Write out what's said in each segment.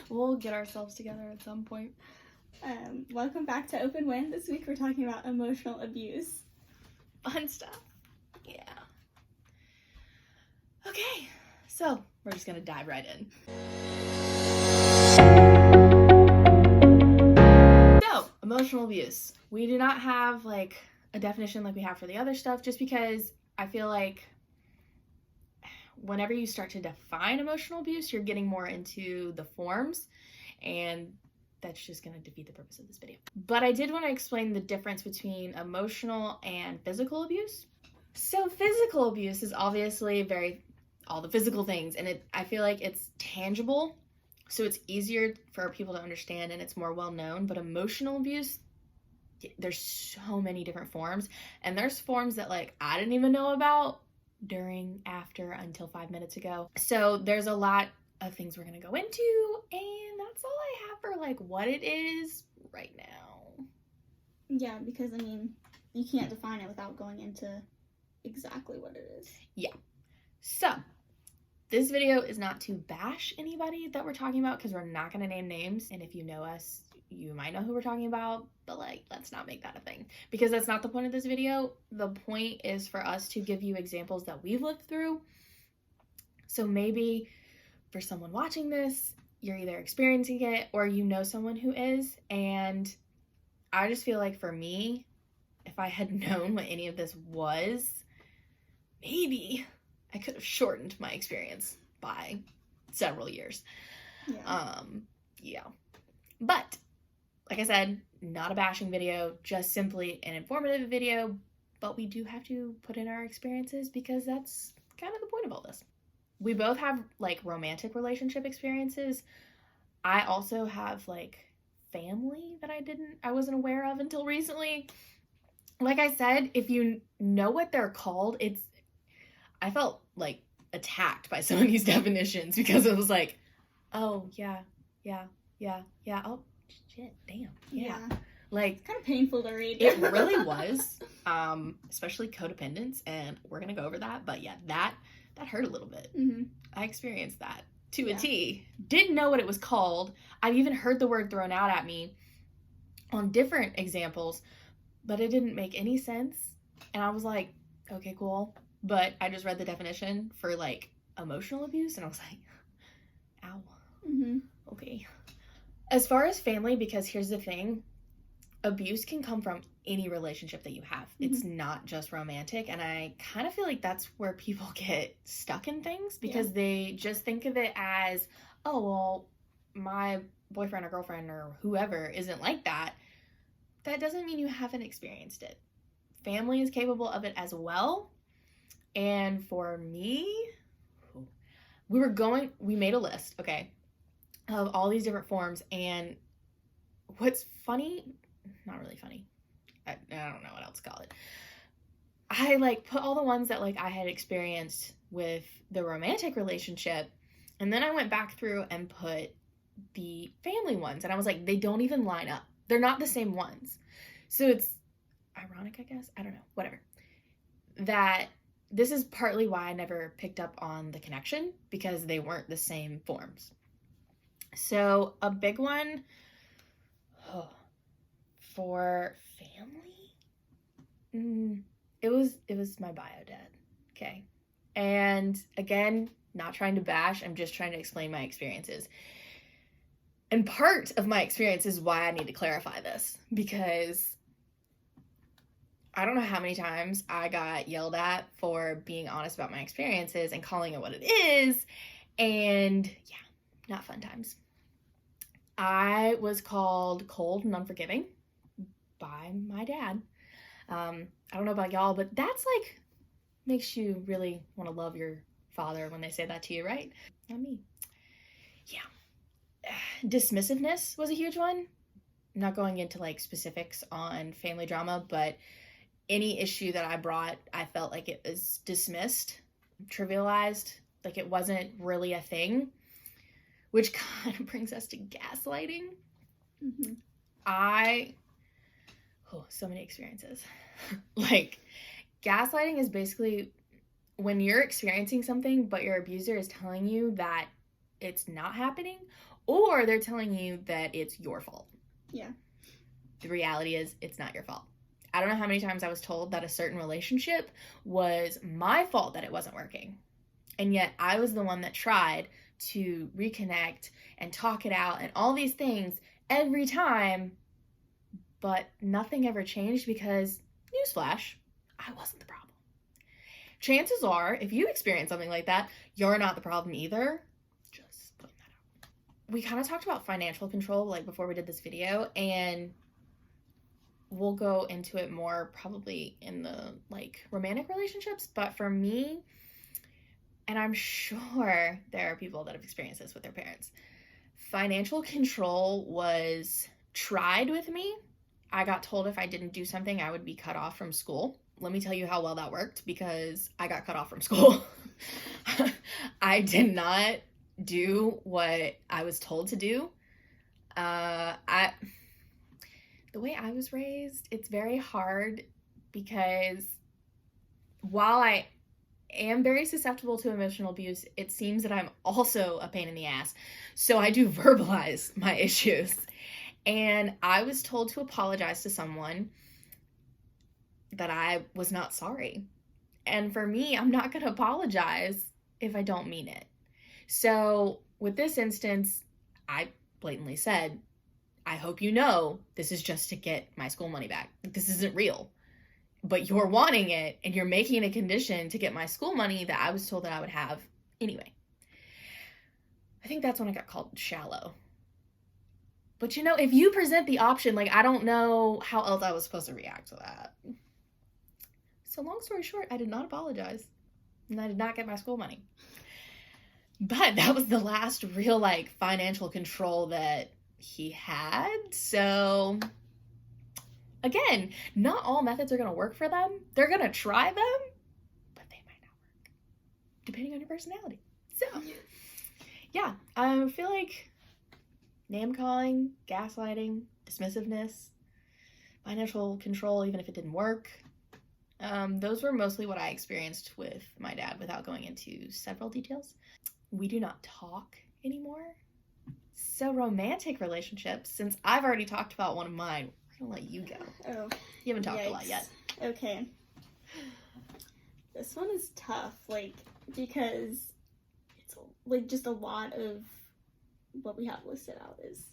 We'll get ourselves together at some point. Welcome back to Open Wind. This week we're talking about emotional abuse. Fun stuff. Yeah. Okay, so we're just gonna dive right in. So, emotional abuse. We do not have like a definition like we have for the other stuff, just because I feel like whenever you start to define emotional abuse, you're getting more into the forms, and that's just going to defeat the purpose of this video. But I did want to explain the difference between emotional and physical abuse. So physical abuse is obviously all the physical things, and I feel like it's tangible, so it's easier for people to understand and it's more well known. But emotional abuse, there's so many different forms, and there's forms that like I didn't even know about during, after, until 5 minutes ago. So there's a lot of things we're gonna go into, and that's all I have for like what it is right now. Yeah, because I mean, you can't define it without going into exactly what it is. Yeah. So this video is not to bash anybody that we're talking about, because we're not gonna name names, and if you know us, you might know who we're talking about, but like, let's not make that a thing, because that's not the point of this video. The point is for us to give you examples that we've lived through. So maybe for someone watching this, you're either experiencing it or you know someone who is. And I just feel like for me, if I had known what any of this was, maybe I could have shortened my experience by several years. Yeah. But like I said, not a bashing video, just simply an informative video, but we do have to put in our experiences because that's kind of the point of all this. We both have like romantic relationship experiences. I also have like family that I wasn't aware of until recently. Like I said, if you know what they're called, I felt like attacked by some of these definitions, because it was like, oh yeah, oh shit, damn, yeah. Like, it's kind of painful to read. It really was, especially codependence, and we're gonna go over that. But yeah, that hurt a little bit. Mm-hmm. I experienced that to a T. Didn't know what it was called. I've even heard the word thrown out at me on different examples, but it didn't make any sense. And I was like, okay, cool. But I just read the definition for like emotional abuse, and I was like, ow. Mm-hmm. Okay. As far as family, because here's the thing, abuse can come from any relationship that you have. Mm-hmm. It's not just romantic, and I kind of feel like that's where people get stuck in things, because they just think of it as, oh, well, my boyfriend or girlfriend or whoever isn't like that. That doesn't mean you haven't experienced it. Family is capable of it as well. And for me, we made a list, okay, of all these different forms, and what's funny, not really funny, I don't know what else to call it, I like put all the ones that like I had experienced with the romantic relationship, and then I went back through and put the family ones, and I was like, they don't even line up. They're not the same ones. So it's ironic, I guess, I don't know, whatever, that this is partly why I never picked up on the connection, because they weren't the same forms. So a big one for family, it was my bio dad, okay? And again, not trying to bash, I'm just trying to explain my experiences. And part of my experience is why I need to clarify this, because I don't know how many times I got yelled at for being honest about my experiences and calling it what it is, and yeah, not fun times. I was called cold and unforgiving by my dad. I don't know about y'all, but that's like, makes you really want to love your father when they say that to you, right? Not me. Yeah. Dismissiveness was a huge one. I'm not going into like specifics on family drama, but any issue that I brought, I felt like it was dismissed, trivialized, like it wasn't really a thing, which kind of brings us to gaslighting. Mm-hmm. So many experiences. Like, gaslighting is basically when you're experiencing something, but your abuser is telling you that it's not happening, or they're telling you that it's your fault. Yeah. The reality is it's not your fault. I don't know how many times I was told that a certain relationship was my fault that it wasn't working. And yet I was the one that tried to reconnect and talk it out and all these things every time, but nothing ever changed because, newsflash, I wasn't the problem. Chances are, if you experience something like that, you're not the problem either. Just putting that out. We kind of talked about financial control like before we did this video, and we'll go into it more probably in the like romantic relationships, but for me, and I'm sure there are people that have experienced this with their parents, financial control was tried with me. I got told if I didn't do something, I would be cut off from school. Let me tell you how well that worked, because I got cut off from school. I did not do what I was told to do. The way I was raised, it's very hard because while I am very susceptible to emotional abuse, it seems that I'm also a pain in the ass. So I do verbalize my issues. And I was told to apologize to someone that I was not sorry. And for me, I'm not going to apologize if I don't mean it. So with this instance, I blatantly said, I hope you know this is just to get my school money back. This isn't real. But you're wanting it, and you're making a condition to get my school money that I was told that I would have anyway. I think that's when I got called shallow. But if you present the option, like, I don't know how else I was supposed to react to that. So long story short, I did not apologize, and I did not get my school money. But that was the last real, like, financial control that he had. So again, not all methods are going to work for them. They're going to try them, but they might not work, depending on your personality. So, yeah, I feel like name-calling, gaslighting, dismissiveness, financial control, even if it didn't work, those were mostly what I experienced with my dad, without going into several details. We do not talk anymore. So romantic relationships, since I've already talked about one of mine, we're gonna let you go. Oh, you haven't talked a lot yet. Okay. This one is tough, like, because it's like just a lot of what we have listed out is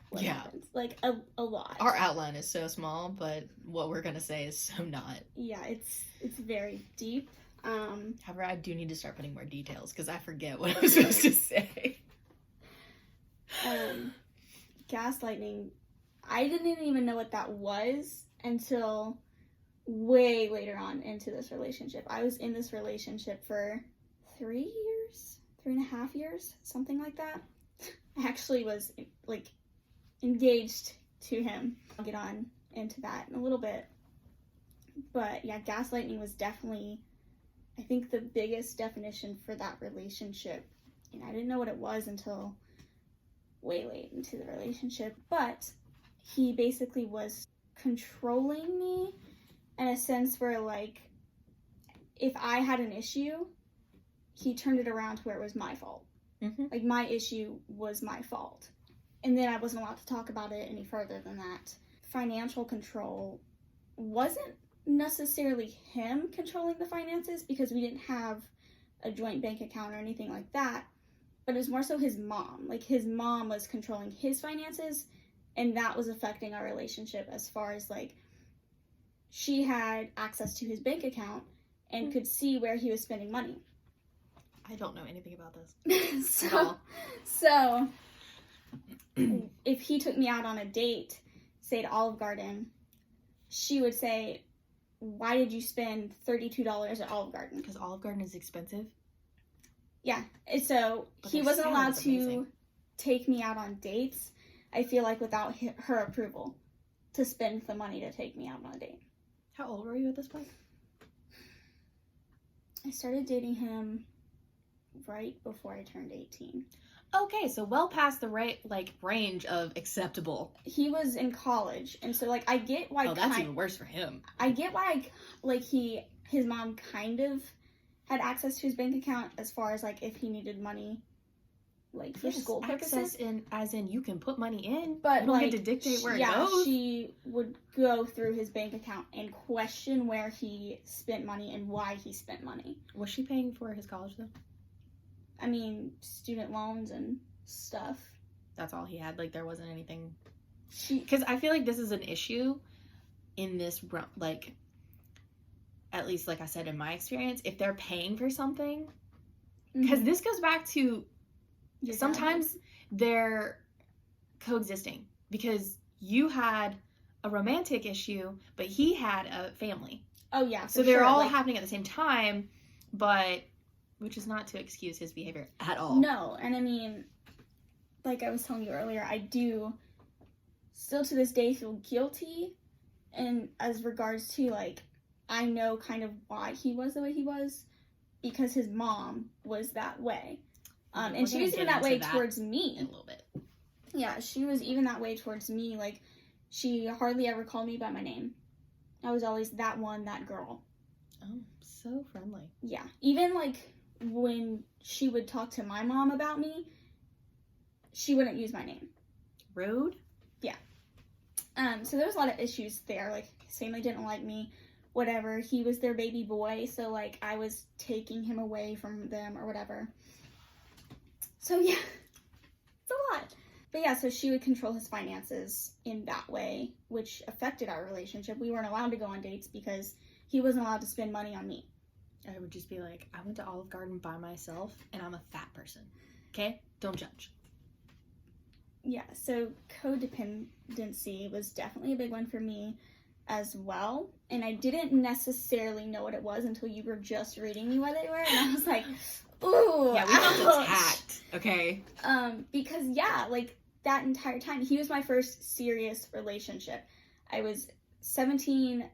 what happens. Like a lot. Our outline is so small, but what we're gonna say is so not. Yeah, it's very deep. However, I do need to start putting more details because I forget what I was supposed to say. Gaslighting, I didn't even know what that was until way later on into this relationship. I was in this relationship for 3.5 years, something like that. I actually was like engaged to him. I'll get on into that in a little bit. But yeah, gaslighting was definitely, I think, the biggest definition for that relationship. And I didn't know what it was until way late into the relationship. But he basically was controlling me in a sense where, like, if I had an issue, he turned it around to where it was my fault. Mm-hmm. Like, my issue was my fault. And then I wasn't allowed to talk about it any further than that. Financial control wasn't necessarily him controlling the finances, because we didn't have a joint bank account or anything like that, but it was more so his mom. Like, his mom was controlling his finances, and that was affecting our relationship as far as, like, she had access to his bank account and could see where he was spending money. I don't know anything about this. So if he took me out on a date, say to Olive Garden, she would say, why did you spend $32 at Olive Garden? Because Olive Garden is expensive. Yeah. So he wasn't allowed to take me out on dates, I feel like, without her approval to spend the money to take me out on a date. How old were you at this point? I started dating him right before I turned 18. Okay, so well past the range of acceptable. He was in college, and so, like, I get why. Oh, that's even worse for him. I get why, like, his mom kind of had access to his bank account as far as, like, if he needed money like for school purposes. Access as in you can put money in, but you don't like get to dictate where it yeah, goes. she would go through his bank account and question where he spent money and why he spent money. Was she paying for his college though? I mean, student loans and stuff. That's all he had. Like there wasn't anything. She, because I feel like this is an issue in this, like, at least like I said in my experience, if they're paying for something, because this goes back to sometimes they're coexisting, because you had a romantic issue, but he had a family. Oh yeah, so they're all happening at the same time, but which is not to excuse his behavior at all. No, and I mean, like I was telling you earlier, I do still to this day feel guilty, and as regards to like, I know kind of why he was the way he was, because his mom was that way. And she was even that way towards me. In a little bit. Yeah, she was even that way towards me. Like, she hardly ever called me by my name. I was always that one, that girl. Oh, so friendly. Yeah. Even, like, when she would talk to my mom about me, she wouldn't use my name. Rude? Yeah. So there was a lot of issues there. Like, his family didn't like me. Whatever. He was their baby boy, so, like, I was taking him away from them or whatever. So, yeah, it's a lot. But, yeah, so she would control his finances in that way, which affected our relationship. We weren't allowed to go on dates because he wasn't allowed to spend money on me. I would just be like, I went to Olive Garden by myself, and I'm a fat person. Okay? Don't judge. Yeah, so codependency was definitely a big one for me as well. And I didn't necessarily know what it was until you were just reading me what they were. And I was like, ooh, yeah, we felt attacked, okay? Because, yeah, like, that entire time, he was my first serious relationship. I was 17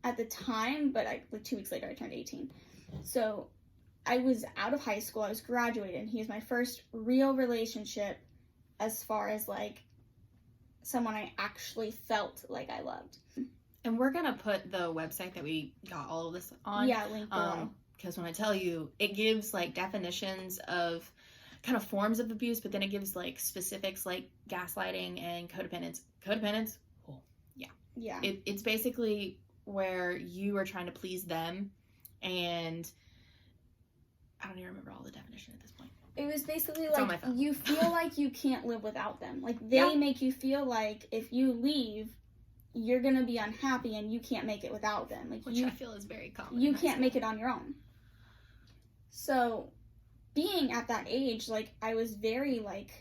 at the time, but like 2 weeks later, I turned 18. So I was out of high school, I was graduating. He was my first real relationship as far as, like, someone I actually felt like I loved. And we're going to put the website that we got all of this on. Yeah, link below. Because when I tell you, it gives, like, definitions of kind of forms of abuse, but then it gives, like, specifics like gaslighting and codependence. Codependence? Oh, yeah. Yeah. It's basically where you are trying to please them, and I don't even remember all the definition at this point. It was basically like, you feel like you can't live without them. Like, they make you feel like if you leave, you're going to be unhappy and you can't make it without them. Like, which I feel is very common. You can't make it on your own. So, being at that age, like, I was very, like,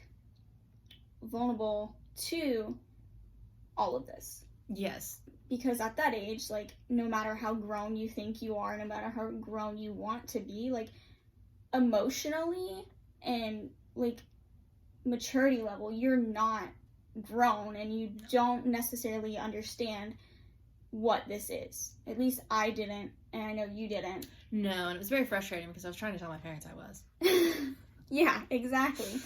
vulnerable to all of this. Yes. Because at that age, like, no matter how grown you think you are, no matter how grown you want to be, like, emotionally and, like, maturity level, you're not grown and you don't necessarily understand what this is. At least I didn't, and I know you didn't. No, and it was very frustrating because I was trying to tell my parents I was. Yeah, exactly.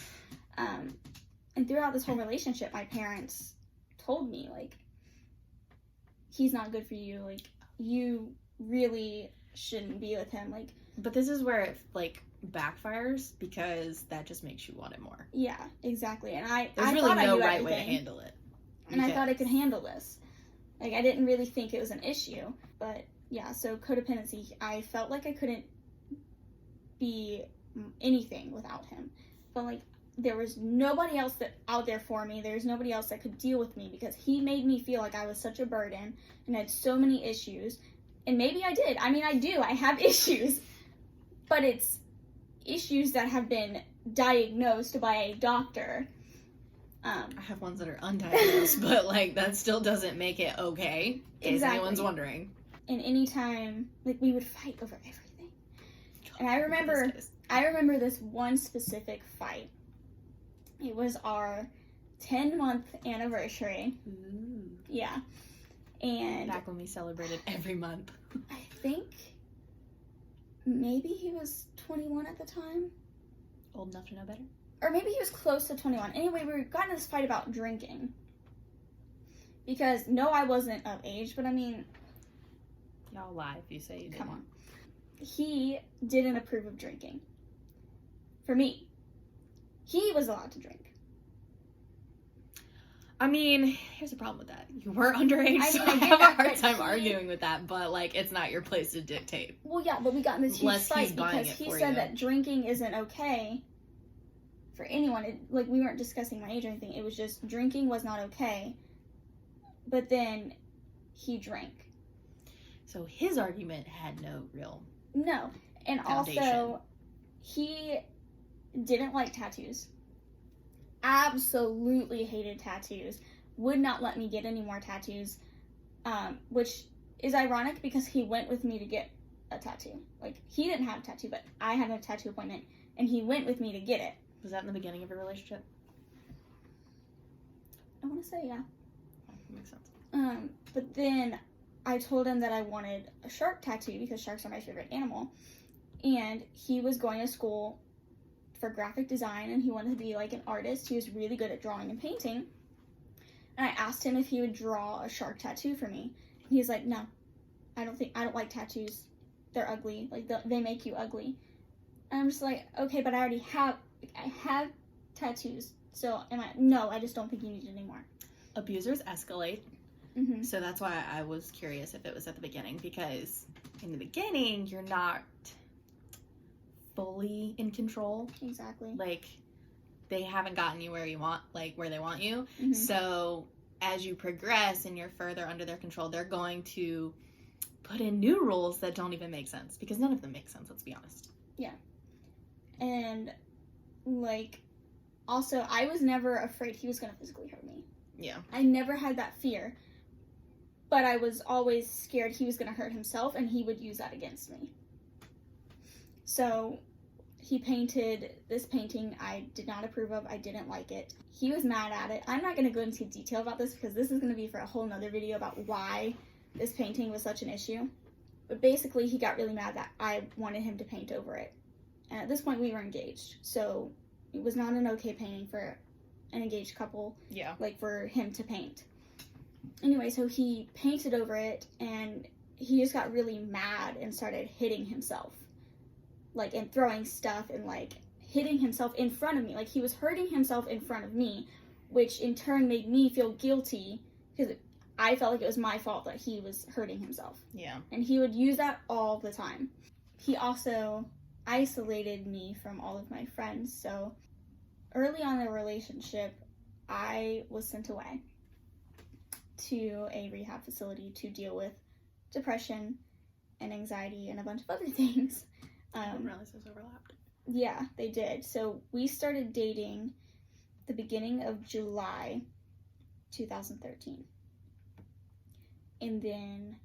And throughout this whole relationship, my parents told me, like, he's not good for you. Like, you really shouldn't be with him. Like, but this is where it, like, backfires because that just makes you want it more. Yeah, exactly. And there's really no right way to handle it. And I thought I could handle this. Like, I didn't really think it was an issue. But, yeah, so codependency, I felt like I couldn't be anything without him. But, like, there was nobody else out there for me. There's nobody else that could deal with me because he made me feel like I was such a burden and had so many issues. And maybe I did. I mean, I do. I have issues. But it's issues that have been diagnosed by a doctor. I have ones that are undiagnosed, but, like, that still doesn't make it okay, in case anyone's wondering. And anytime, like, we would fight over everything. And I remember this one specific fight. It was our 10-month anniversary. Ooh. Yeah. And back when we celebrated every month. I think maybe he was 21 at the time. Old enough to know better? Or maybe he was close to 21. Anyway, we got in this fight about drinking. Because, no, I wasn't of age, but I mean... Y'all lie if you say you didn't. Come on. He didn't approve of drinking. For me. He was allowed to drink. I mean, here's the problem with that. You were underage, I so mean, I I get have a that, hard but time he- arguing with that, but, like, it's not your place to dictate. Well, yeah, but we got in this huge Unless he's fight buying because it he for said you. that drinking isn't okay for anyone. Like, we weren't discussing my age or anything. It was just drinking was not okay. But then he drank. So his argument had no real... No. And Foundation. also, he didn't like tattoos. Absolutely hated tattoos. Would not let me get any more tattoos. Which is ironic because he went with me to get a tattoo. Like, he didn't have a tattoo, but I had a tattoo appointment, and he went with me to get it. Was that in the beginning of your relationship? I want to say, yeah. That makes sense. But then I told him that I wanted a shark tattoo because sharks are my favorite animal. And he was going to school for graphic design, and he wanted to be like an artist. He was really good at drawing and painting. And I asked him if he would draw a shark tattoo for me. And he was like, no, I don't like tattoos. They're ugly. Like, they make you ugly. And I'm just like, okay, but I have tattoos. So no, I just don't think you need it anymore. Abusers escalate. Mm-hmm. So that's why I was curious if it was at the beginning, because in the beginning, you're not fully in control. Exactly. Like, they haven't gotten you where you want, like, where they want you. Mm-hmm. So as you progress and you're further under their control, they're going to put in new rules that don't even make sense, because none of them make sense, let's be honest. Yeah. And, like, also, I was never afraid he was going to physically hurt me. Yeah. I never had that fear. But I was always scared he was going to hurt himself, and he would use that against me. So, he painted this painting I did not approve of. I didn't like it. He was mad at it. I'm not going to go into detail about this because this is going to be for a whole nother video about why this painting was such an issue. But basically, he got really mad that I wanted him to paint over it. And at this point, we were engaged. So, it was not an okay painting for an engaged couple. Yeah. Like, for him to paint. Anyway, so he painted over it, and he just got really mad and started hitting himself. Like, and throwing stuff and, like, hitting himself in front of me. Like, he was hurting himself in front of me, which in turn made me feel guilty because I felt like it was my fault that he was hurting himself. Yeah. And he would use that all the time. He also isolated me from all of my friends. So early on in the relationship, I was sent away to a rehab facility to deal with depression and anxiety and a bunch of other things. I didn't realize those overlapped. Yeah, they did. So we started dating the beginning of July 2013. And then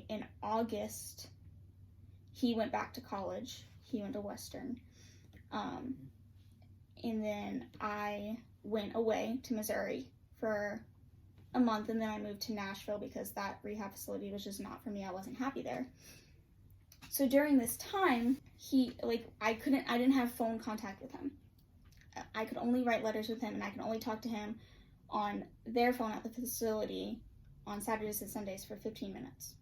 in August, he went back to college. He went to Western. And then I went away to Missouri for a month, and then I moved to Nashville because that rehab facility was just not for me. I wasn't happy there. So during this time, I didn't have phone contact with him. I could only write letters with him, and I could only talk to him on their phone at the facility on Saturdays and Sundays for 15 minutes.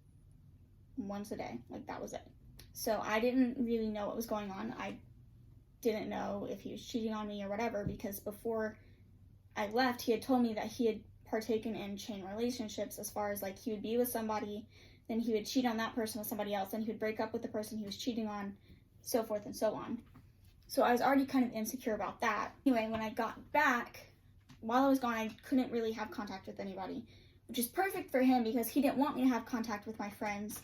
Once a day. Like, that was it. So I didn't really know what was going on. I didn't know if he was cheating on me or whatever, because before I left, he had told me that he had partaken in chain relationships, as far as, like, he would be with somebody, then he would cheat on that person with somebody else, then he would break up with the person he was cheating on, so forth and so on. So I was already kind of insecure about that. Anyway, when I got back, while I was gone, I couldn't really have contact with anybody, which is perfect for him because he didn't want me to have contact with my friends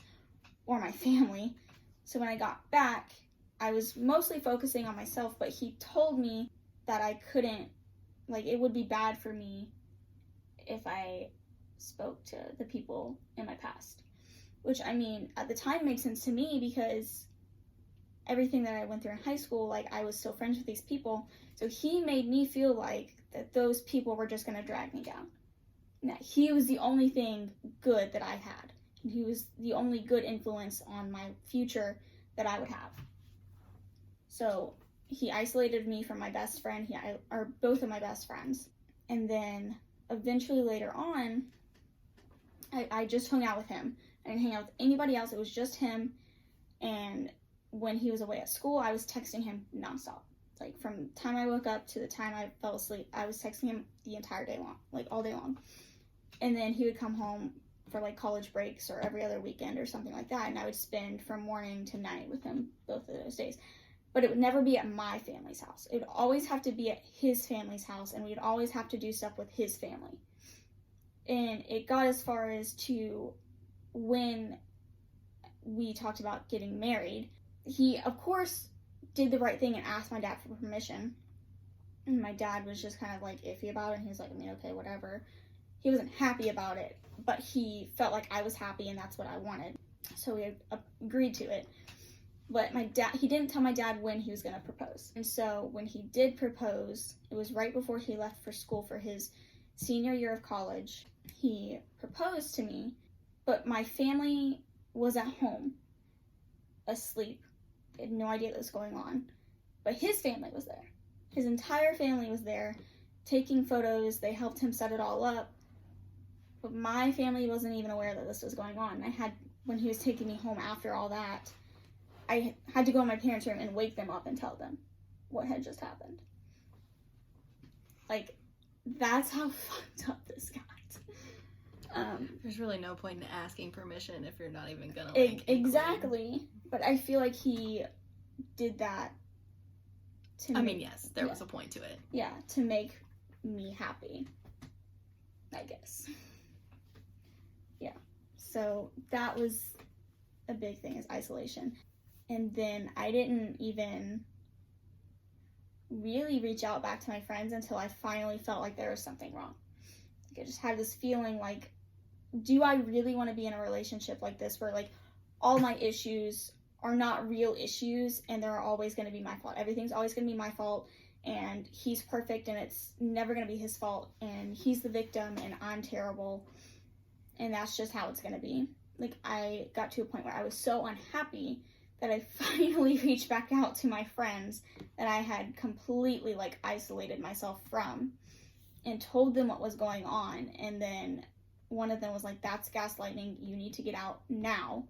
or my family. So when I got back, I was mostly focusing on myself, but he told me that I couldn't, like, it would be bad for me if I spoke to the people in my past. Which, I mean, at the time made sense to me because everything that I went through in high school, like, I was still friends with these people. So he made me feel like that those people were just going to drag me down. And that he was the only thing good that I had. And he was the only good influence on my future that I would have. So he isolated me from my best friend, or both of my best friends. And then eventually later on, I just hung out with him. I didn't hang out with anybody else. It was just him. And when he was away at school, I was texting him nonstop. Like, from the time I woke up to the time I fell asleep, I was texting him the entire day long, like all day long. And then he would come home for like college breaks or every other weekend or something like that, and I would spend from morning to night with him both of those days. But it would never be at my family's house. It would always have to be at his family's house, and we'd always have to do stuff with his family. And it got as far as to when we talked about getting married, he, of course, did the right thing and asked my dad for permission. And my dad was just kind of like iffy about it, and he was like, I mean, okay, whatever. He wasn't happy about it, but he felt like I was happy and that's what I wanted. So we agreed to it. But he didn't tell my dad when he was going to propose. And so when he did propose, it was right before he left for school for his senior year of college. He proposed to me, but my family was at home, asleep. They had no idea what was going on. But his family was there. His entire family was there, taking photos. They helped him set it all up. But my family wasn't even aware that this was going on. When he was taking me home after all that, I had to go in my parents' room and wake them up and tell them what had just happened. Like, that's how fucked up this got. There's really no point in asking permission if you're not even gonna exactly. But I feel like he did that yes, there was a point to it. Yeah, to make me happy, I guess. Yeah. So that was a big thing, is isolation. And then I didn't even really reach out back to my friends until I finally felt like there was something wrong. Like, I just had this feeling like, do I really want to be in a relationship like this where like all my issues are not real issues and they're always going to be my fault? Everything's always going to be my fault, and he's perfect and it's never going to be his fault, and he's the victim and I'm terrible, and that's just how it's going to be. Like, I got to a point where I was so unhappy that I finally reached back out to my friends that I had completely like isolated myself from, and told them what was going on. And then one of them was like, that's gaslighting, you need to get out now.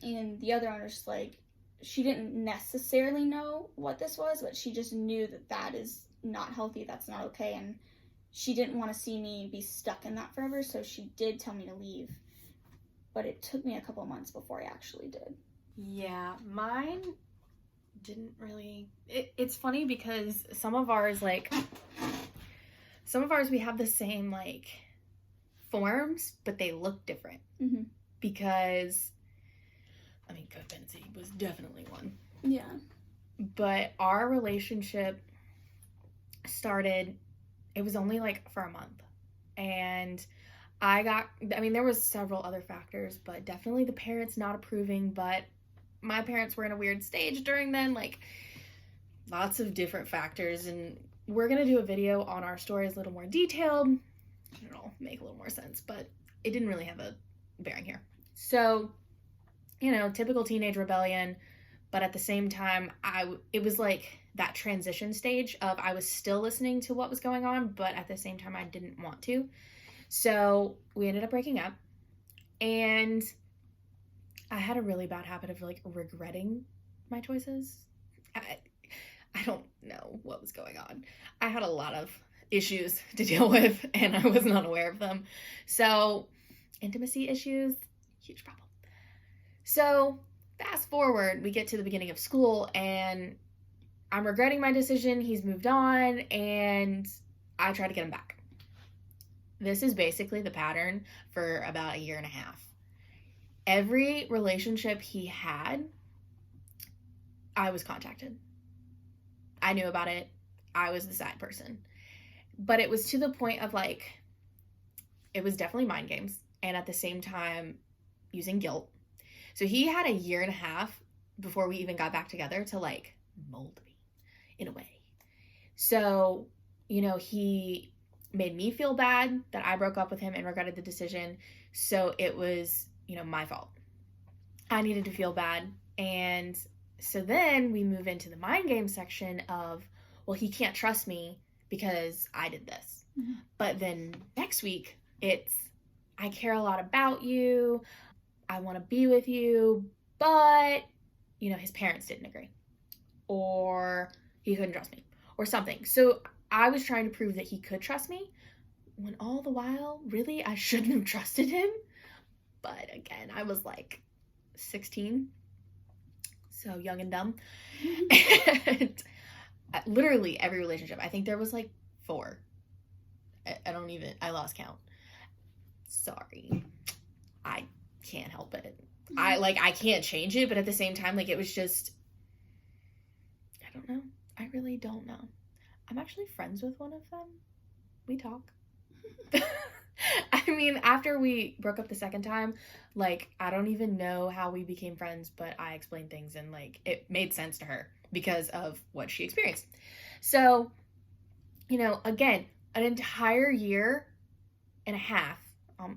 And the other owner's like, she didn't necessarily know what this was, but she just knew that that is not healthy, that's not okay, and she didn't want to see me be stuck in that forever, so she did tell me to leave. But it took me a couple months before I actually did. Yeah, mine didn't really... It's funny because some of ours we have the same, like, forms, but they look different. Mm-hmm. Because, I mean, codependency was definitely one. Yeah. But our relationship started, it was only, like, for a month. And there was several other factors, but definitely the parents not approving, but my parents were in a weird stage during then, like, lots of different factors, and we're going to do a video on our stories a little more detailed. It'll make a little more sense, but it didn't really have a bearing here. So, typical teenage rebellion, but at the same time, it was like that transition stage of I was still listening to what was going on, but at the same time, I didn't want to. So we ended up breaking up, and I had a really bad habit of like regretting my choices. I don't know what was going on. I had a lot of issues to deal with, and I was not aware of them. So intimacy issues, huge problem. So fast forward, we get to the beginning of school, and I'm regretting my decision. He's moved on, and I try to get him back. This is basically the pattern for about a year and a half. Every relationship he had, I was contacted. I knew about it. I was the side person. But it was to the point of like, it was definitely mind games, and at the same time using guilt. So he had a year and a half before we even got back together to like mold me in a way. So, he made me feel bad that I broke up with him and regretted the decision. So it was, my fault. I needed to feel bad. And so then we move into the mind game section of, well, he can't trust me because I did this. Mm-hmm. But then next week, it's, I care a lot about you. I want to be with you. But, his parents didn't agree. Or he couldn't trust me or something. So I was trying to prove that he could trust me, when all the while, really, I shouldn't have trusted him. But again, I was like 16, so young and dumb. And literally every relationship, I think there was like 4. I lost count. Sorry. I can't help it. I can't change it, but at the same time, like, it was just, I don't know. I really don't know. I'm actually friends with one of them. We talk. I mean, after we broke up the second time, like, I don't even know how we became friends, but I explained things and, like, it made sense to her because of what she experienced. So, again, an entire year and a half,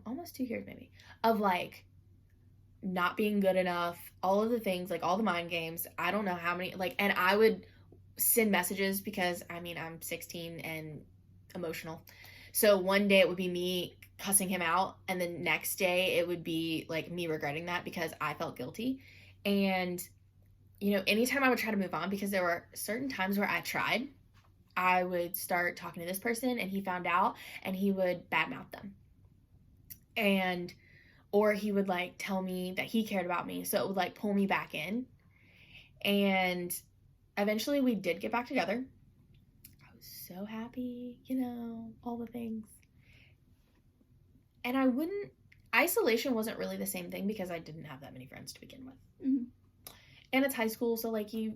almost 2 years maybe, of, like, not being good enough, all of the things, like, all the mind games. I don't know how many, like, and I would send messages because, I mean, I'm 16 and emotional. So one day it would be me cussing him out, and the next day it would be, like, me regretting that because I felt guilty. And, anytime I would try to move on, because there were certain times where I would start talking to this person, and he found out, and he would badmouth them. Or he would, like, tell me that he cared about me, so it would, like, pull me back in. And eventually we did get back together. So happy, all the things. And isolation wasn't really the same thing because I didn't have that many friends to begin with. Mm-hmm. And it's high school, so, like, you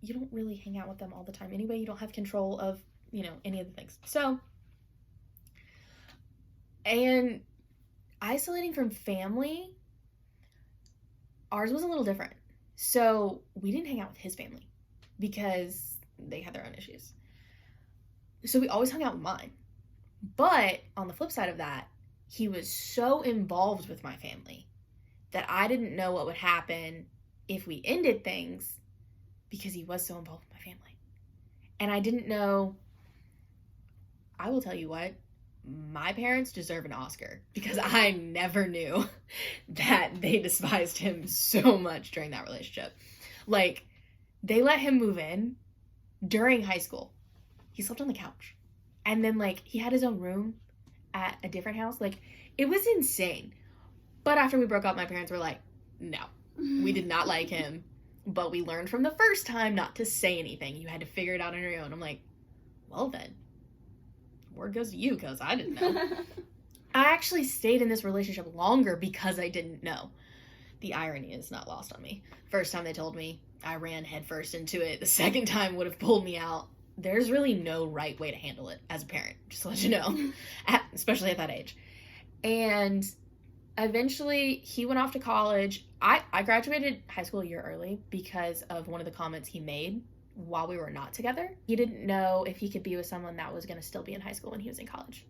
don't really hang out with them all the time anyway. You don't have control of, any of the things. So, and isolating from family, ours was a little different. So we didn't hang out with his family because they had their own issues. So we always hung out with mine. But on the flip side of that, he was so involved with my family that I didn't know what would happen if we ended things because he was so involved with my family. And I didn't know, I will tell you what, my parents deserve an Oscar because I never knew that they despised him so much during that relationship. Like, they let him move in during high school. He slept on the couch. And then, like, he had his own room at a different house. Like, it was insane. But after we broke up, my parents were like, no, we did not like him. But we learned from the first time not to say anything. You had to figure it out on your own. I'm like, well then, word goes to you because I didn't know. I actually stayed in this relationship longer because I didn't know. The irony is not lost on me. First time they told me, I ran headfirst into it. The second time would have pulled me out. There's really no right way to handle it as a parent, just to let you know, especially at that age. And eventually he went off to college. I graduated high school a year early because of one of the comments he made while we were not together. He didn't know if he could be with someone that was going to still be in high school when he was in college.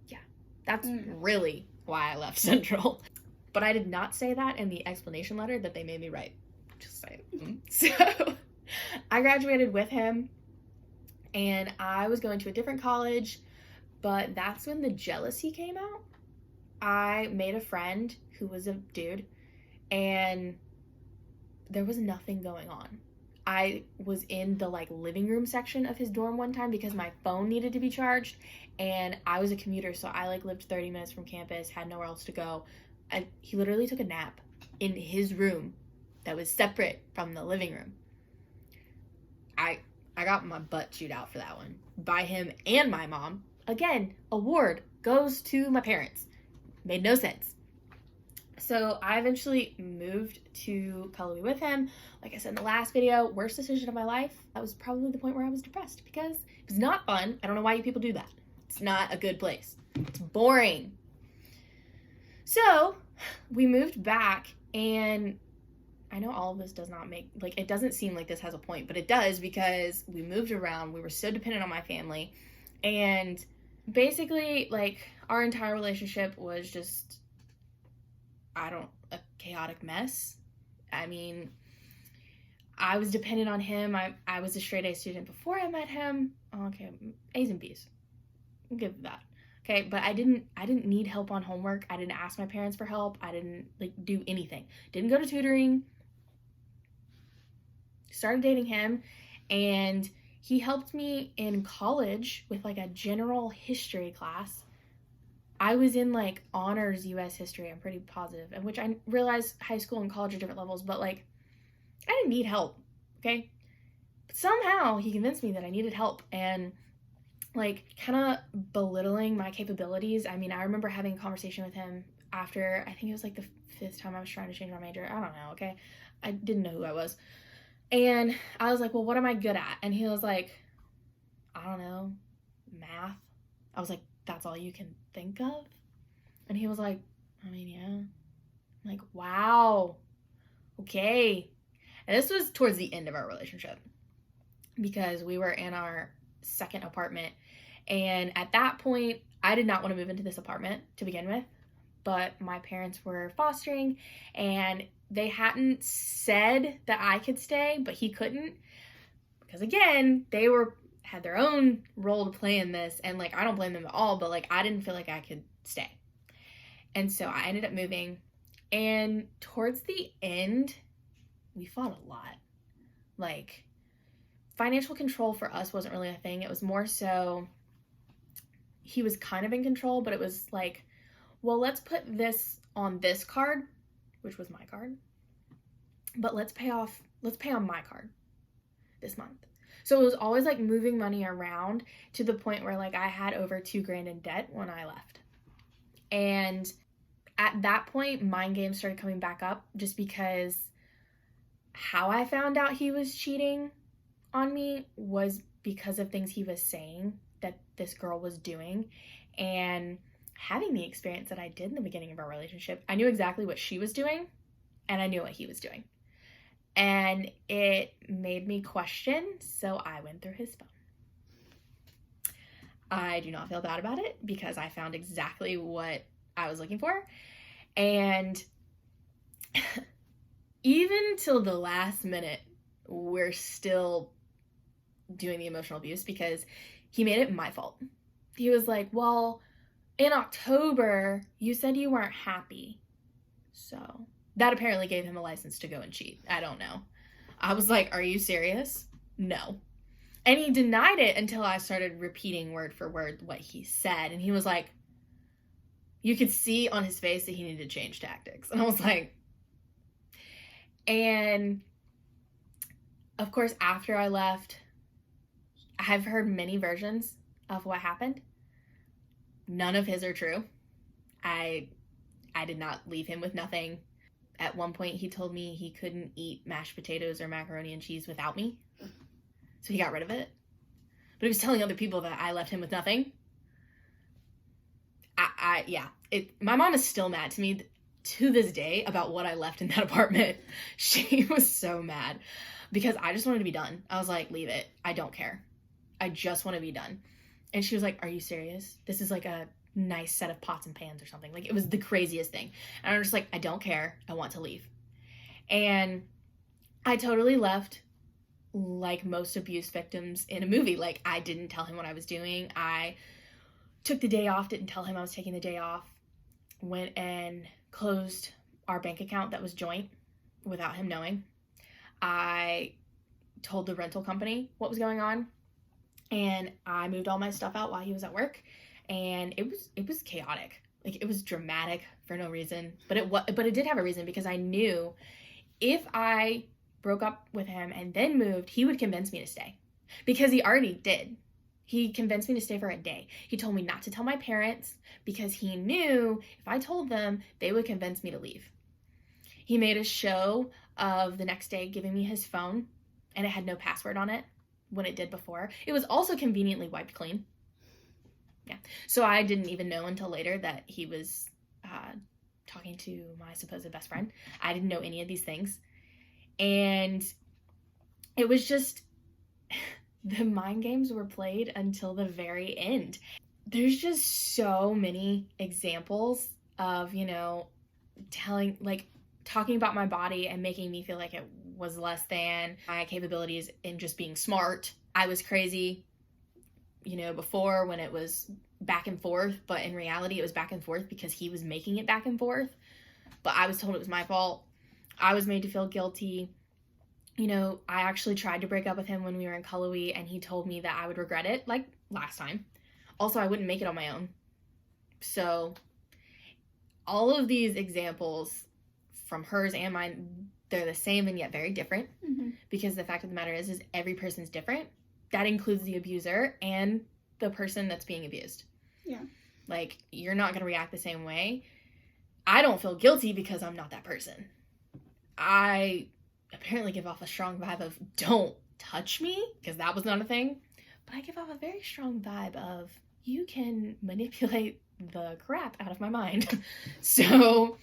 Yeah, that's really why I left Central. But I did not say that in the explanation letter that they made me write. Just saying. So I graduated with him. And I was going to a different college, but that's when the jealousy came out. I made a friend who was a dude, and there was nothing going on. I was in the, like, living room section of his dorm one time because my phone needed to be charged, and I was a commuter, so I, like, lived 30 minutes from campus, had nowhere else to go. He literally took a nap in his room that was separate from the living room. I got my butt chewed out for that one by him and my mom. Again, award goes to my parents. Made no sense. So I eventually moved to Cullowhee with him. Like I said in the last video, worst decision of my life. That was probably the point where I was depressed because it was not fun. I don't know why you people do that. It's not a good place. It's boring. So we moved back, and I know all of this does not make, like, it doesn't seem like this has a point, but it does because we moved around. We were so dependent on my family. And basically, like, our entire relationship was just, a chaotic mess. I mean, I was dependent on him. I was a straight A student before I met him. Okay, A's and B's. I'll give that. Okay, but I didn't need help on homework. I didn't ask my parents for help. I didn't, like, do anything. Didn't go to tutoring. Started dating him, and He helped me in college with like a general history class. I was in like honors US history, I'm pretty positive, and which I realize high school and college are different levels, but like I didn't need help, okay? But somehow he convinced me that I needed help and like kind of belittling my capabilities. I mean, I remember having a conversation with him after, I think it was like the 5th time I was trying to change my major. I don't know, okay? I didn't know who I was. And I was like, well, what am I good at? And he was like, I don't know, math. I was like, that's all you can think of? And he was like, I mean, yeah. I'm like, wow, okay. And this was towards the end of our relationship because we were in our second apartment. And at that point, I did not want to move into this apartment to begin with, but my parents were fostering and they hadn't said that I could stay, but he couldn't because again, they had their own role to play in this, and like I don't blame them at all, but like I didn't feel like I could stay. And so I ended up moving, and towards the end, we fought a lot. Like financial control for us wasn't really a thing. It was more so he was kind of in control, but it was like, well, let's put this on this card, which was my card, but let's pay on my card this month. So it was always like moving money around to the point where like I had over $2,000 in debt when I left. And at that point, mind games started coming back up just because how I found out he was cheating on me was because of things he was saying that this girl was doing. And having the experience that I did in the beginning of our relationship, I knew exactly what she was doing and I knew what he was doing. And it made me question, so I went through his phone. I do not feel bad about it because I found exactly what I was looking for. And even till the last minute, we're still doing the emotional abuse because he made it my fault. He was like, well, in October, you said you weren't happy. So that apparently gave him a license to go and cheat. I don't know. I was like, are you serious? No. And he denied it until I started repeating word for word what he said. And he was like, you could see on his face that he needed to change tactics. And I was like, and of course, after I left, I've heard many versions of what happened. None of his are true. I did not leave him with nothing. At one point, he told me he couldn't eat mashed potatoes or macaroni and cheese without me. So he got rid of it. But he was telling other people that I left him with nothing. My mom is still mad to me to this day about what I left in that apartment. She was so mad because I just wanted to be done. I was like, leave it. I don't care. I just want to be done. And she was like, are you serious? This is like a nice set of pots and pans or something. Like, it was the craziest thing. And I was just like, I don't care. I want to leave. And I totally left like most abuse victims in a movie. Like, I didn't tell him what I was doing. I took the day off, didn't tell him I was taking the day off, went and closed our bank account that was joint without him knowing. I told the rental company what was going on, and I moved all my stuff out while he was at work, and it was chaotic. Like, it was dramatic for no reason, but it did have a reason because I knew if I broke up with him and then moved, he would convince me to stay because he already did. He convinced me to stay for a day. He told me not to tell my parents because he knew if I told them, they would convince me to leave. He made a show of the next day giving me his phone, and it had no password on it when it did before. It was also conveniently wiped clean. Yeah. So I didn't even know until later that he was talking to my supposed best friend. I didn't know any of these things. And it was just... the mind games were played until the very end. There's just so many examples of, talking about my body and making me feel like it was less than my capabilities in just being smart. I was crazy, before when it was back and forth, but in reality it was back and forth because he was making it back and forth. But I was told it was my fault. I was made to feel guilty. you know, I actually tried to break up with him when we were in Cullowhee, and he told me that I would regret it, like last time. Also, I wouldn't make it on my own. So, all of these examples from hers and mine, they're the same and yet very different. Mm-hmm. Because the fact of the matter is every person's different. That includes the abuser and the person that's being abused. Yeah. Like, you're not going to react the same way. I don't feel guilty because I'm not that person. I apparently give off a strong vibe of don't touch me, because that was not a thing. But I give off a very strong vibe of you can manipulate the crap out of my mind. So,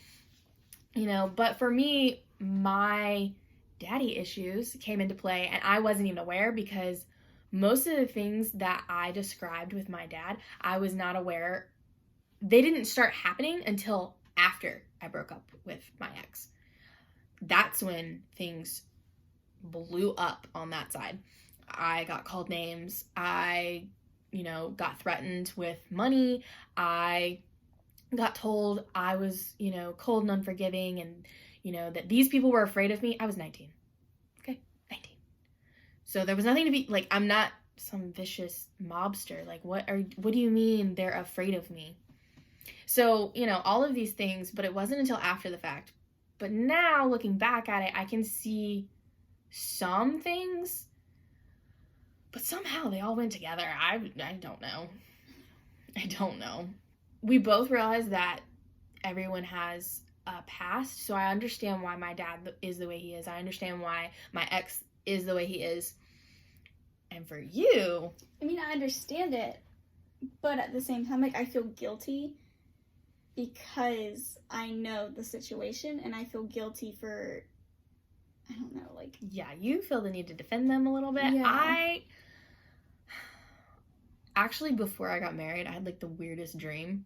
you know, but for me, my daddy issues came into play, and I wasn't even aware, because most of the things that I described with my dad, I was not aware. They didn't start happening until after I broke up with my ex. That's when things blew up on that side. I got called names. I, you know, got threatened with money. I got told I was, you know, cold and unforgiving, and, you know, that these people were afraid of me. I was 19. Okay, 19. So there was nothing to be, like, I'm not some vicious mobster. Like, what do you mean they're afraid of me? So, you know, all of these things, but it wasn't until after the fact. But now, looking back at it, I can see some things, but somehow they all went together. I don't know. I don't know. We both realized that everyone has a past, so I understand why my dad is the way he is. I understand why my ex is the way he is. And for you... I mean, I understand it, but at the same time, like, I feel guilty because I know the situation, and I feel guilty for, I don't know, like... Yeah, you feel the need to defend them a little bit. Yeah. Actually, before I got married, I had, like, the weirdest dream.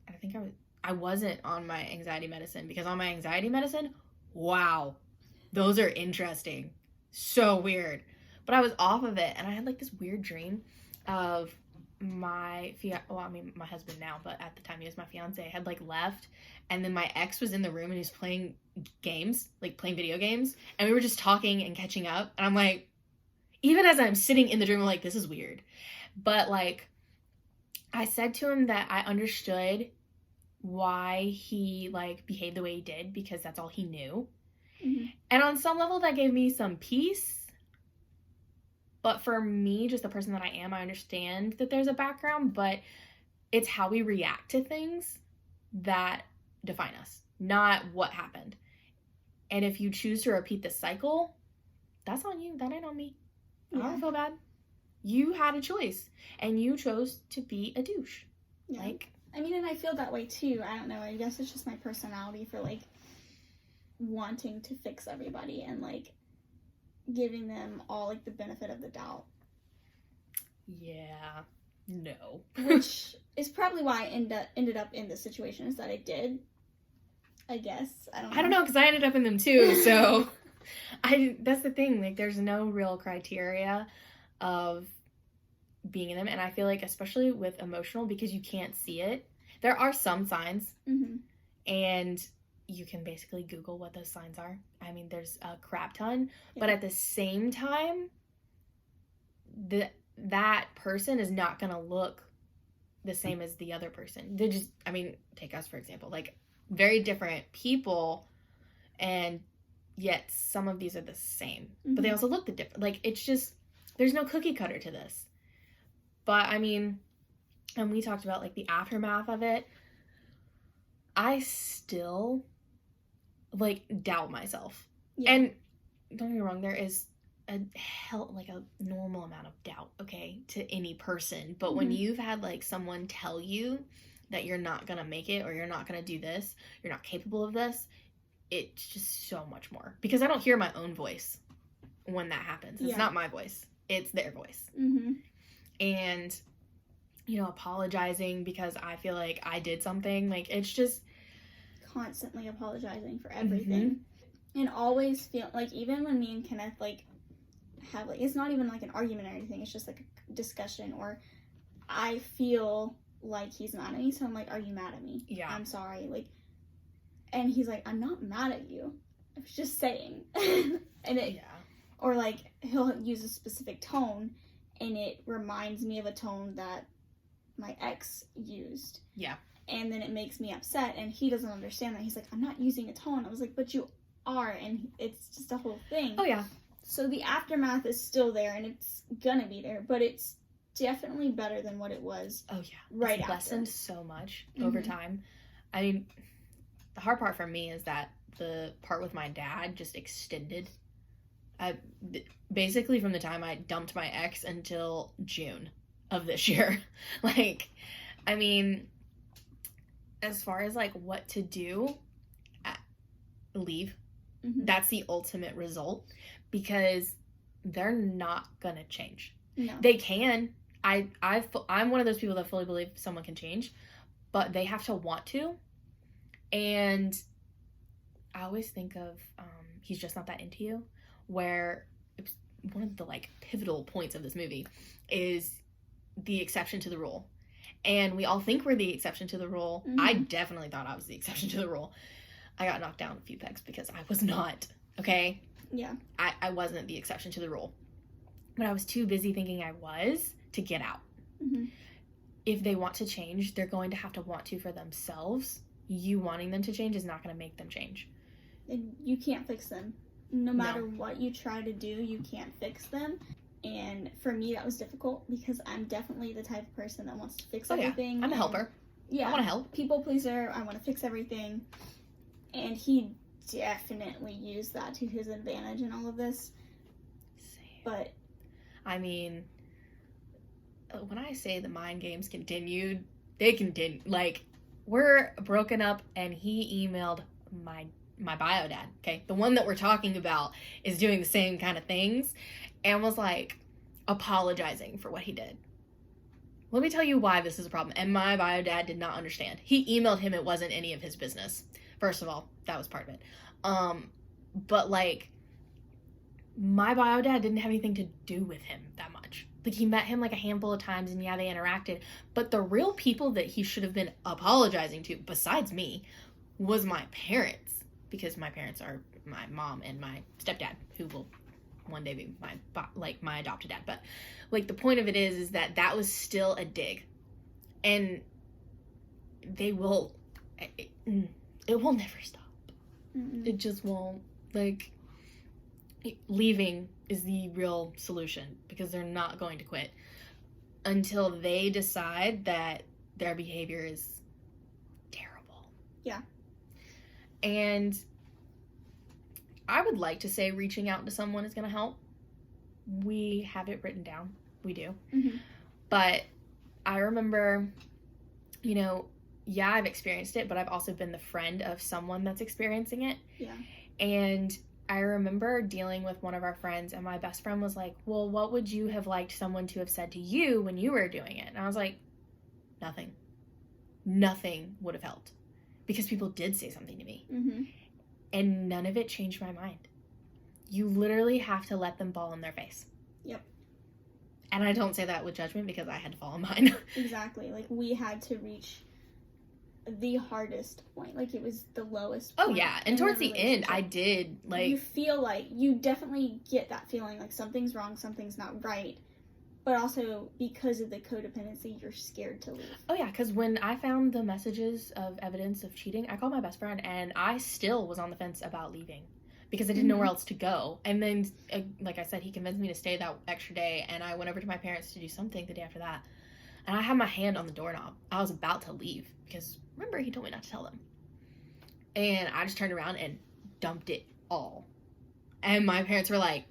I think I wasn't on my anxiety medicine, because on my anxiety medicine, wow, those are interesting. So weird. But I was off of it, and I had, like, this weird dream of my husband now, but at the time he was my fiance, had, like, left, and then my ex was in the room, and he was playing games, like, playing video games, and we were just talking and catching up, and I'm like, even as I'm sitting in the dream, I'm like, this is weird. But, like, I said to him that I understood why he, like, behaved the way he did, because that's all he knew. Mm-hmm. And on some level, that gave me some peace. But for me, just the person that I am, I understand that there's a background, but it's how we react to things that define us, not what happened. And if you choose to repeat the cycle, that's on you. That ain't on me. Yeah. I don't feel bad. You had a choice, and you chose to be a douche. Yeah. Like, I mean, and I feel that way too. I don't know. I guess it's just my personality for, like, wanting to fix everybody and, like, giving them all, like, the benefit of the doubt. Yeah. No. Which is probably why I ended up in the situations that I did. I guess. I don't know, because I ended up in them too, so... that's the thing, like, there's no real criteria of being in them, and I feel like, especially with emotional, because you can't see it, there are some signs, Mm-hmm. and you can basically Google what those signs are. I mean, there's a crap ton, Yeah. but at the same time, that person is not gonna look the same as the other person. They're just, I mean, take us for example, like, very different people, and yet some of these are the same, Mm-hmm. but they also look the different. Like, it's just, there's no cookie cutter to this. But I mean, and we talked about, like, the aftermath of it. I still, like, doubt myself. Yeah. And don't get me wrong, there is a normal amount of doubt, okay, to any person. But when you've had, like, someone tell you that you're not gonna make it, or you're not gonna do this, you're not capable of this, it's just so much more. Because I don't hear my own voice when that happens. It's not my voice. It's their voice. Mm-hmm. And, you know, apologizing because I feel like I did something. Like, it's just... constantly apologizing for everything. Mm-hmm. And always feel, like, even when me and Kenneth, like, have, like, it's not even, like, an argument or anything. It's just, like, a discussion. Or I feel like he's mad at me. So I'm like, are you mad at me? Yeah. I'm sorry. Like, and he's like, I'm not mad at you. I was just saying. And Or like he'll use a specific tone and it reminds me of a tone that my ex used. Yeah. And then it makes me upset, and he doesn't understand that. He's like, I'm not using a tone. I was like, but you are, and it's just a whole thing. Oh, yeah. So the aftermath is still there, and it's gonna be there, but it's definitely better than what it was. Oh, yeah. Right it's after. lessened so much over time. I mean, the hard part for me is that the part with my dad just extended. Basically from the time I dumped my ex until June of this year. Like, I mean, as far as like what to do, leave. That's the ultimate result, because they're not gonna change. No. They can. I'm one of those people that fully believe someone can change, but they have to want to. And I always think of He's Just Not That Into You, where one of the like pivotal points of this movie is the exception to the rule. And we all think we're the exception to the rule. I definitely thought I was the exception to the rule. I got knocked down a few pegs because I was not, okay? Yeah. I wasn't the exception to the rule. But I was too busy thinking I was to get out. If they want to change, they're going to have to want to for themselves. You wanting them to change is not going to make them change. And you can't fix them. No matter what you try to do, you can't fix them. And for me, that was difficult because I'm definitely the type of person that wants to fix everything. Yeah. I'm a helper. Yeah. I want to help. People pleaser. I want to fix everything. And he definitely used that to his advantage in all of this. Same. But I mean, when I say the mind games continued, they continued. Like, we're broken up and he emailed my bio dad, okay? The one that we're talking about is doing the same kind of things and was like apologizing for what he did. Let me tell you why this is a problem. And my bio dad did not understand. He emailed him, it wasn't any of his business. First of all, that was part of it. But like, my bio dad didn't have anything to do with him that much. Like, he met him like a handful of times and yeah, they interacted. But the real people that he should have been apologizing to, besides me, was my parents. Because my parents are my mom and my stepdad, who will one day be my adopted dad. But like, the point of it is that was still a dig. And they will, it will never stop. It just won't. Like, leaving is the real solution, because they're not going to quit until they decide that their behavior is terrible. Yeah. And I would like to say reaching out to someone is going to help. We have it written down. We do. But I remember, you know, yeah, I've experienced it, but I've also been the friend of someone that's experiencing it. Yeah. And I remember dealing with one of our friends, and my best friend was like, well, what would you have liked someone to have said to you when you were doing it? And I was like, nothing. Nothing would have helped. Because people did say something to me. And none of it changed my mind. You literally have to let them fall on their face. Yep. And I don't say that with judgment, because I had to fall on mine. Exactly. Like, we had to reach the hardest point. Like, it was the lowest point. Oh, yeah. And towards the end, I did, like... You feel like, you definitely get that feeling like something's wrong, something's not right. But also, because of the codependency, you're scared to leave. Oh, yeah, because when I found the messages of evidence of cheating, I called my best friend, and I still was on the fence about leaving. Because I didn't know where else to go. And then, like I said, he convinced me to stay that extra day, and I went over to my parents to do something the day after that. And I had my hand on the doorknob. I was about to leave, because, remember, he told me not to tell them. And I just turned around and dumped it all. And my parents were like,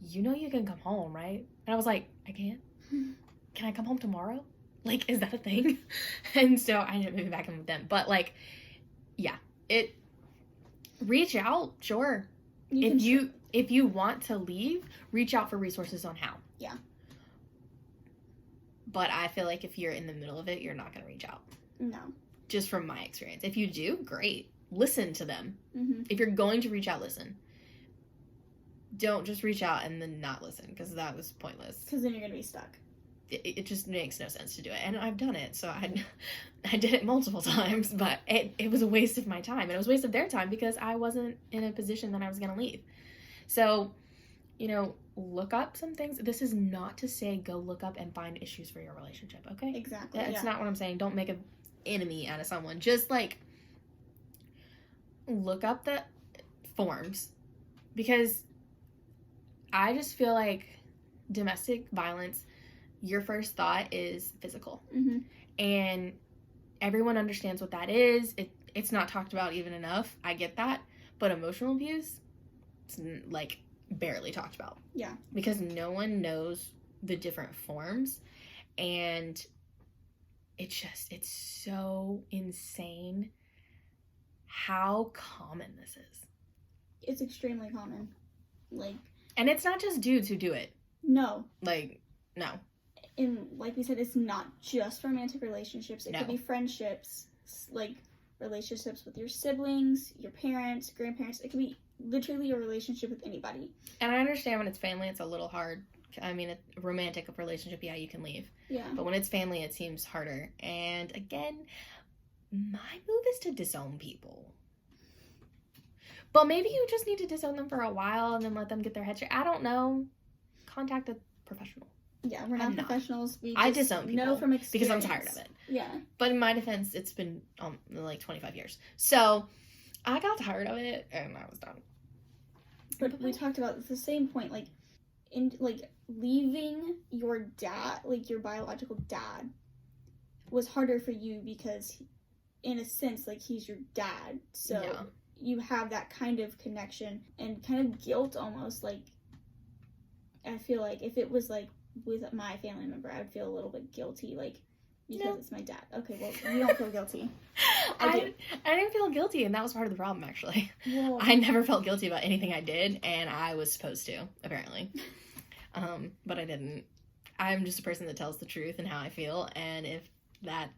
you know you can come home, right? And I was like, I can't. Can I come home tomorrow? Like, is that a thing? And so I ended up moving back in with them. But, like, yeah, reach out, sure. If you want to leave, reach out for resources on how. Yeah. But I feel like if you're in the middle of it, you're not going to reach out. No. Just from my experience. If you do, great. Listen to them. If you're going to reach out, listen. Don't just reach out and then not listen, because that was pointless. Because then you're going to be stuck. It just makes no sense to do it. And I've done it, so I did it multiple times, but it was a waste of my time. And it was a waste of their time, because I wasn't in a position that I was going to leave. So you know, look up some things. This is not to say go look up and find issues for your relationship, okay? Exactly. That's not what I'm saying. Don't make an enemy out of someone. Just, like, look up the forms. Because I just feel like domestic violence, your first thought is physical. Mm-hmm. And everyone understands what that is. It's not talked about even enough. I get that. But emotional abuse, it's, like, barely talked about. Yeah. Because no one knows the different forms. And it's so insane how common this is. It's extremely common. Like, and it's not just dudes who do it. No. Like, no. And like we said, it's not just romantic relationships. It No. could be friendships, like relationships with your siblings, your parents, grandparents. It could be literally a relationship with anybody. And I understand when it's family, it's a little hard. I mean, a romantic relationship, yeah, you can leave. Yeah. But when it's family, it seems harder. And again, my move is to disown people. But maybe you just need to disown them for a while and then let them get their head straight. I don't know. Contact a professional. Yeah, we're not professionals. We I disown people know from experience. because I'm tired of it. Yeah. But in my defense, it's been like 25 years. So I got tired of it and I was done. But we talked about the same point, like, in like leaving your dad, like your biological dad, was harder for you because, in a sense, like he's your dad. So yeah. You have that kind of connection and kind of guilt almost. Like, I feel like if it was like with my family member, I would feel a little bit guilty, like, because it's my dad. Okay, well, you don't feel guilty. I didn't feel guilty, and that was part of the problem, actually. Well, I never felt guilty about anything I did, and I was supposed to, apparently. But I didn't. I'm just a person that tells the truth and how I feel, and if that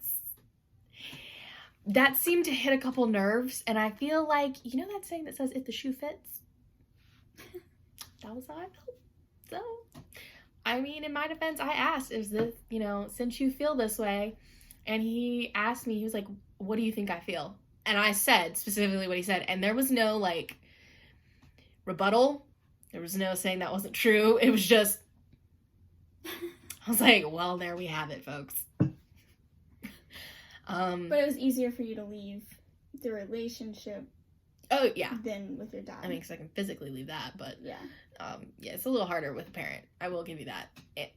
seemed to hit a couple nerves, and I feel like, you know that saying that says, if the shoe fits? That was how I felt. So, I mean, in my defense, I asked, is this, you know, since you feel this way, and he asked me, he was like, what do you think I feel? And I said specifically what he said, and there was no, like, rebuttal. There was no saying that wasn't true. It was just, I was like, well, there we have it, folks. But it was easier for you to leave the relationship. Oh, yeah. Than with your dad. I mean, because I can physically leave that, but yeah, it's a little harder with a parent. I will give you that,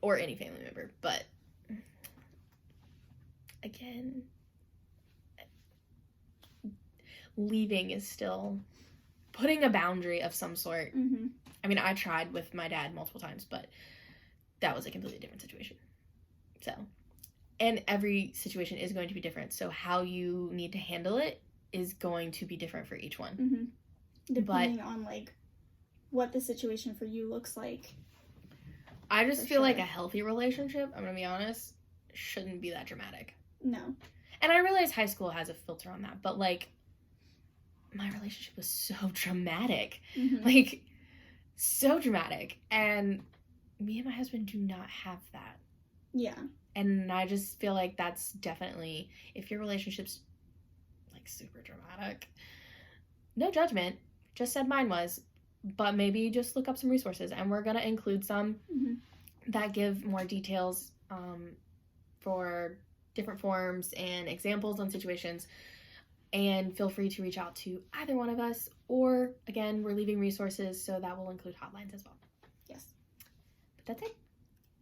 or any family member. But again, leaving is still putting a boundary of some sort. Mm-hmm. I mean, I tried with my dad multiple times, but that was a completely different situation. So, and every situation is going to be different. So how you need to handle it is going to be different for each one. Mm-hmm. Depending on, like, what the situation for you looks like. I just feel like a healthy relationship, I'm going to be honest, shouldn't be that dramatic. No. And I realize high school has a filter on that, but, like, my relationship was so dramatic. Mm-hmm. Like, so dramatic. And me and my husband do not have that. Yeah. And I just feel like that's definitely, if your relationship's, like, super dramatic, no judgment, just said mine was, but maybe just look up some resources, and we're going to include some mm-hmm. that give more details for different forms and examples on situations, and feel free to reach out to either one of us, or, again, we're leaving resources, so that will include hotlines as well. Yes. But that's it.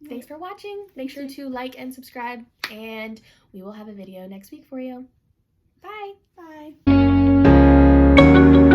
Thanks for watching. Make sure to like and subscribe, and we will have a video next week for you. Bye. Bye.